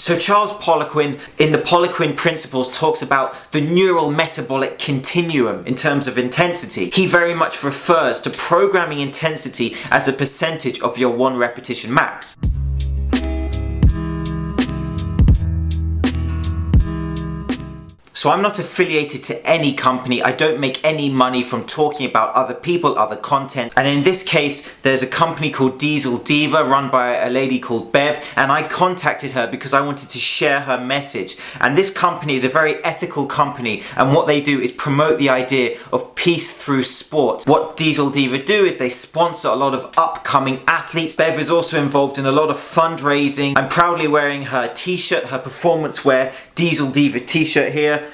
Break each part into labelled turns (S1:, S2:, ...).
S1: So Charles Poliquin in the Poliquin Principles talks about the neural metabolic continuum in terms of intensity. He very much refers to programming intensity as a percentage of your 1 repetition max. So I'm not affiliated to any company. I don't make any money from talking about other people, other content. And in this case, there's a company called Diesel Diva run by a lady called Bev, and I contacted her because I wanted to share her message. And this company is a very ethical company, and what they do is promote the idea of peace through sport. What Diesel Diva do is they sponsor a lot of upcoming athletes. Bev is also involved in a lot of fundraising. I'm proudly wearing her t-shirt, her performance wear Diesel Diva t-shirt here.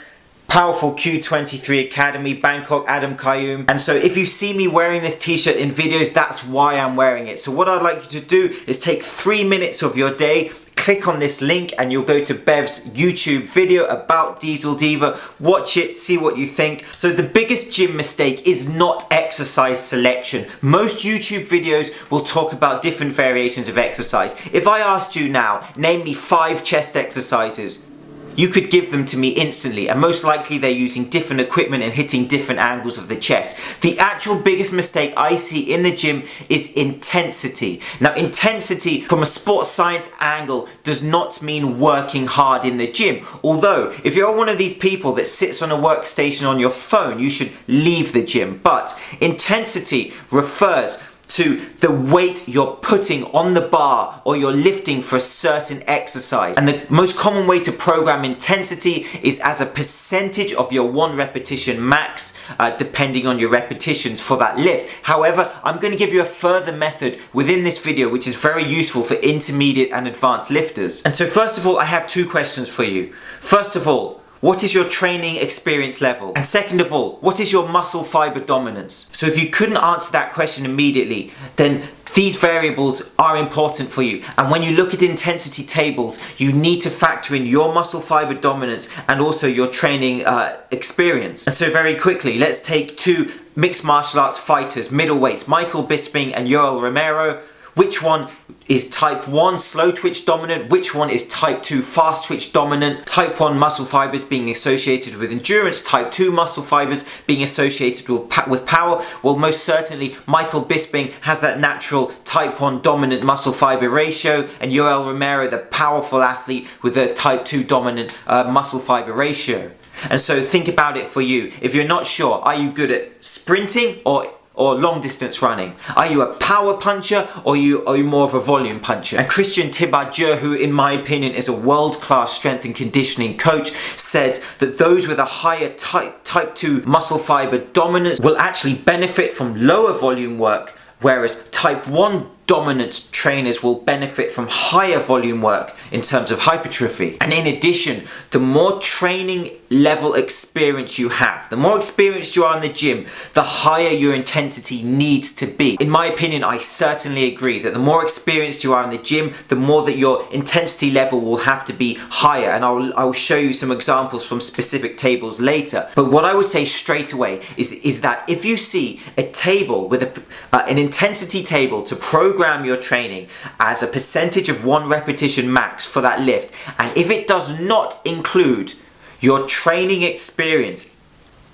S1: Powerful Q23 Academy, Bangkok, Adam Qayyum. And so if you see me wearing this t-shirt in videos, that's why I'm wearing it. So what I'd like you to do is take 3 minutes of your day, click on this link, and you'll go to Bev's YouTube video about Diesel Diva. Watch it, see what you think. So the biggest gym mistake is not exercise selection. Most YouTube videos will talk about different variations of exercise. If I asked you now, name me 5 chest exercises, you could give them to me instantly, and most likely they're using different equipment and hitting different angles of the chest. The actual biggest mistake I see in the gym is intensity. Now, intensity from a sports science angle does not mean working hard in the gym. Although, if you're one of these people that sits on a workstation on your phone, you should leave the gym. But intensity refers to the weight you're putting on the bar or you're lifting for a certain exercise. And the most common way to program intensity is as a percentage of your 1 repetition max, depending on your repetitions for that lift. However, I'm going to give you a further method within this video which is very useful for intermediate and advanced lifters. And so first of all, I have 2 questions for you. First of all, what is your training experience level? And second of all, what is your muscle fiber dominance? So if you couldn't answer that question immediately, then these variables are important for you. And when you look at intensity tables, you need to factor in your muscle fiber dominance and also your training experience. And so very quickly, let's take 2 mixed martial arts fighters, middleweights, Michael Bisping and Yoel Romero. Which one is type 1 slow twitch dominant? Which one is type 2 fast twitch dominant? Type 1 muscle fibers being associated with endurance, type 2 muscle fibers being associated with power. Well, most certainly Michael Bisping has that natural type 1 dominant muscle fiber ratio, and Yoel Romero, the powerful athlete, with a type 2 dominant muscle fiber ratio. And so think about it for you. If you're not sure, are you good at sprinting or long distance running? Are you a power puncher or are you more of a volume puncher? And Christian Thibaudier, who in my opinion is a world-class strength and conditioning coach, says that those with a higher type 2 muscle fiber dominance will actually benefit from lower volume work, whereas type 1 dominant trainers will benefit from higher volume work in terms of hypertrophy. And in addition, the more training level experience you have, the more experienced you are in the gym, the higher your intensity needs to be. In my opinion, I certainly agree that the more experienced you are in the gym, the more that your intensity level will have to be higher. And I will show you some examples from specific tables later. But what I would say straight away is that if you see a table with an intensity table to program your training as a percentage of 1 repetition max for that lift, and if it does not include your training experience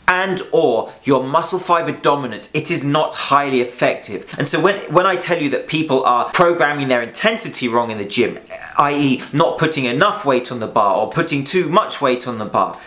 S1: and or your muscle fiber dominance, it is not highly effective. And so when I tell you that people are programming their intensity wrong in the gym, i.e. not putting enough weight on the bar or putting too much weight on the bar,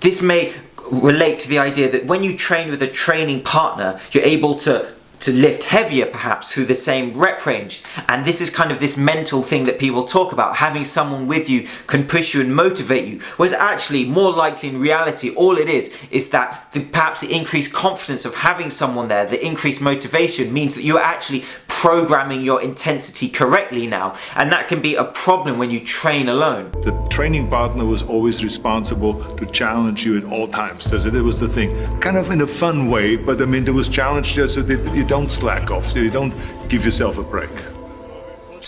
S1: this may relate to the idea that when you train with a training partner, you're able to lift heavier perhaps through the same rep range. And this is kind of this mental thing that people talk about. Having someone with you can push you and motivate you. Whereas actually, more likely in reality, all it is that perhaps the increased confidence of having someone there, the increased motivation, means that you're actually programming your intensity correctly now. And that can be a problem when you train alone.
S2: The training partner was always responsible to challenge you at all times. So that was the thing. Kind of in a fun way, but I mean, there was challenge just so that you don't slack off, so you don't give yourself a break.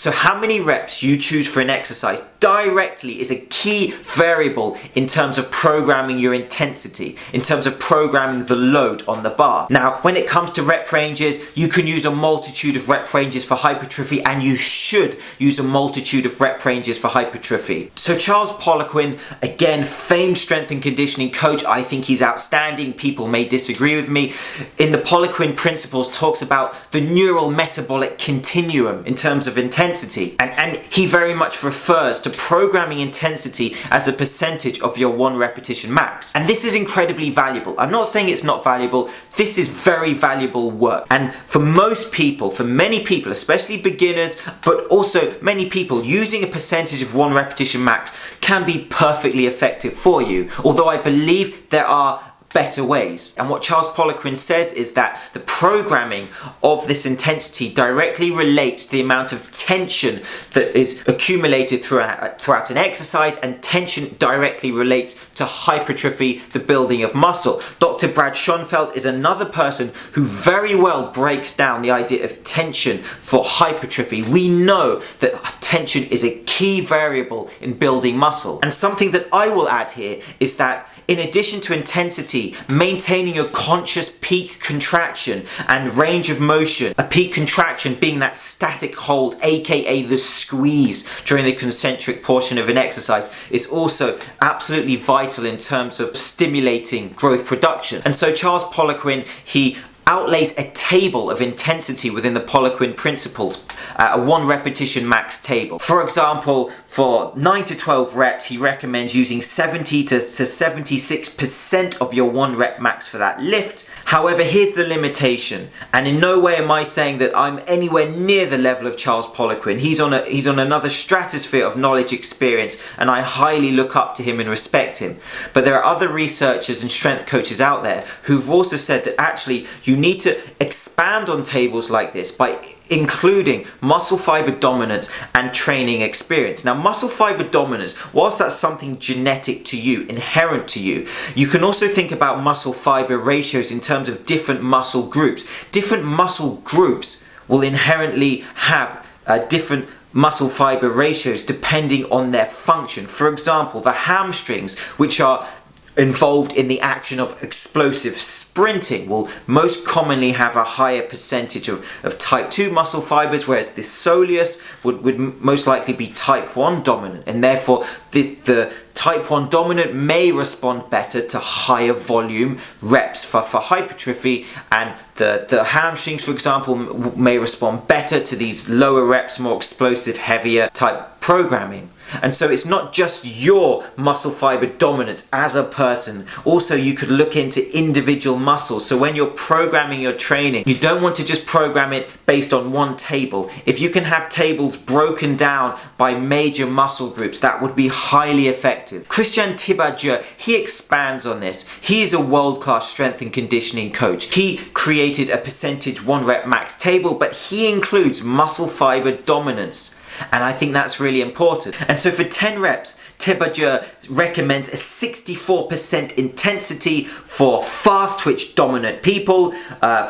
S1: So how many reps you choose for an exercise directly is a key variable in terms of programming your intensity, in terms of programming the load on the bar. Now, when it comes to rep ranges, you can use a multitude of rep ranges for hypertrophy, and you should use a multitude of rep ranges for hypertrophy. So Charles Poliquin, again, famed strength and conditioning coach, I think he's outstanding. People may disagree with me. In the Poliquin Principles, talks about the neural metabolic continuum in terms of intensity, and he very much refers to programming intensity as a percentage of your 1 repetition max. And this is incredibly valuable. I'm not saying it's not valuable. This is very valuable work. And for most people, for many people, especially beginners, but also many people, using a percentage of 1 repetition max can be perfectly effective for you. Although I believe there are better ways. And what Charles Poliquin says is that the programming of this intensity directly relates to the amount of tension that is accumulated throughout an exercise, and tension directly relates to hypertrophy, the building of muscle. Dr. Brad Schoenfeld is another person who very well breaks down the idea of tension for hypertrophy. We know that tension is a key variable in building muscle. And something that I will add here is that in addition to intensity, maintaining a conscious peak contraction and range of motion, a peak contraction being that static hold, aka the squeeze during the concentric portion of an exercise, is also absolutely vital in terms of stimulating growth production. And so Charles Poliquin, he outlays a table of intensity within the Poliquin Principles, a 1 repetition max table. For example, for 9 to 12 reps, he recommends using 70 to 76% of your 1 rep max for that lift. However, here's the limitation, and in no way am I saying that I'm anywhere near the level of Charles Poliquin. He's on another stratosphere of knowledge experience, and I highly look up to him and respect him. But there are other researchers and strength coaches out there who've also said that actually you need to expand on tables like this by including muscle fiber dominance and training experience. Now, muscle fiber dominance, whilst that's something genetic to you, inherent to you, you can also think about muscle fiber ratios in terms of different muscle groups. Different muscle groups will inherently have different muscle fiber ratios depending on their function. For example, the hamstrings, which are involved in the action of explosive sprinting, will most commonly have a higher percentage of type 2 muscle fibers, whereas the soleus would most likely be type 1 dominant, and therefore the type 1 dominant may respond better to higher volume reps for hypertrophy, and the hamstrings, for example, may respond better to these lower reps, more explosive, heavier type programming. And so it's not just your muscle fiber dominance as a person. Also, you could look into individual muscles. So when you're programming your training, you don't want to just program it based on one table. If you can have tables broken down by major muscle groups, that would be highly effective. Christian Thibadieu, he expands on this. He is a world-class strength and conditioning coach. He created a percentage 1 rep max table, but he includes muscle fiber dominance. And I think that's really important. And so for 10 reps, Thibadieu recommends a 64% intensity for fast twitch dominant people,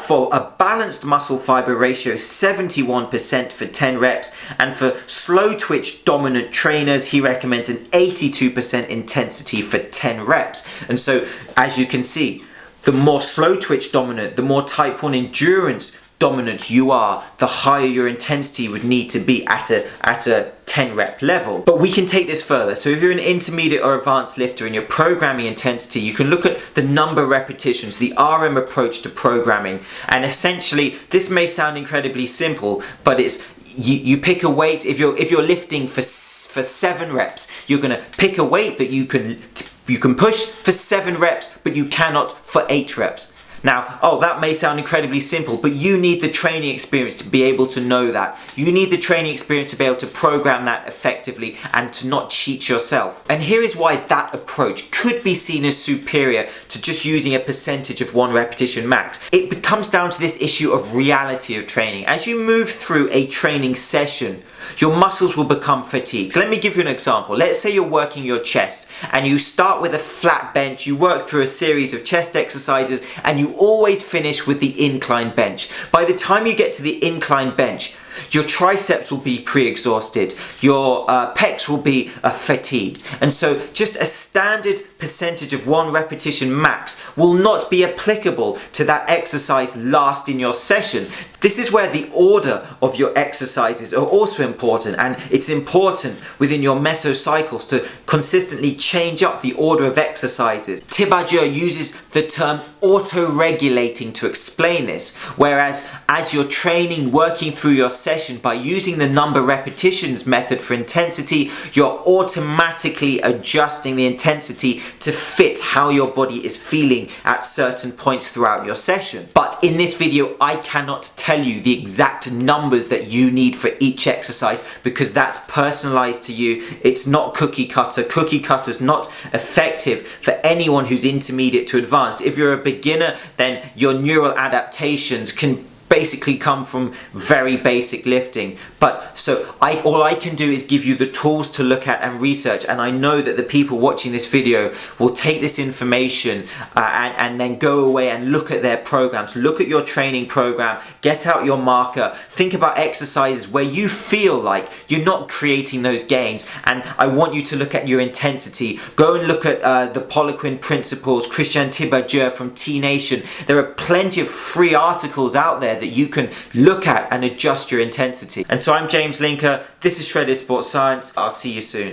S1: for a balanced muscle fiber ratio 71% for 10 reps, and for slow twitch dominant trainers he recommends an 82% intensity for 10 reps. And so as you can see, the more slow twitch dominant, the more type 1 endurance dominant you are, the higher your intensity would need to be at a 10 rep level. But we can take this further. So if you're an intermediate or advanced lifter and you're programming intensity, you can look at the number of repetitions, the RM approach to programming. And essentially, this may sound incredibly simple, but it's you pick a weight. If you're lifting for 7 reps, you're going to pick a weight that you can push for 7 reps, but you cannot for 8 reps. Now, that may sound incredibly simple, but you need the training experience to be able to know that. You need the training experience to be able to program that effectively and to not cheat yourself. And here is why that approach could be seen as superior to just using a percentage of 1 repetition max. It comes down to this issue of reality of training. As you move through a training session, your muscles will become fatigued. So let me give you an example. Let's say you're working your chest and you start with a flat bench, you work through a series of chest exercises, and you always finish with the incline bench. By the time you get to the incline bench, Your triceps will be pre-exhausted, your pecs will be fatigued. And so just a standard percentage of 1 repetition max will not be applicable to that exercise last in your session. This is where the order of your exercises are also important, and it's important within your mesocycles to consistently change up the order of exercises. Tibajur uses the term auto-regulating to explain this, whereas as you're training, working through your session by using the number repetitions method for intensity, you're automatically adjusting the intensity to fit how your body is feeling at certain points throughout your session. But in this video, I cannot tell you the exact numbers that you need for each exercise because that's personalized to you. It's not cookie cutter. Cookie cutter's not effective for anyone who's intermediate to advanced. If you're a beginner, then your neural adaptations can basically come from very basic lifting. But so all I can do is give you the tools to look at and research, and I know that the people watching this video will take this information and then go away and look at their programs, look at your training program, get out your marker, think about exercises where you feel like you're not creating those gains, and I want you to look at your intensity. Go and look at the Poliquin principles, Christian Tibajur from T-Nation. There are plenty of free articles out there that you can look at and adjust your intensity. And so I'm James Linker, this is Shredded Sports Science. I'll see you soon.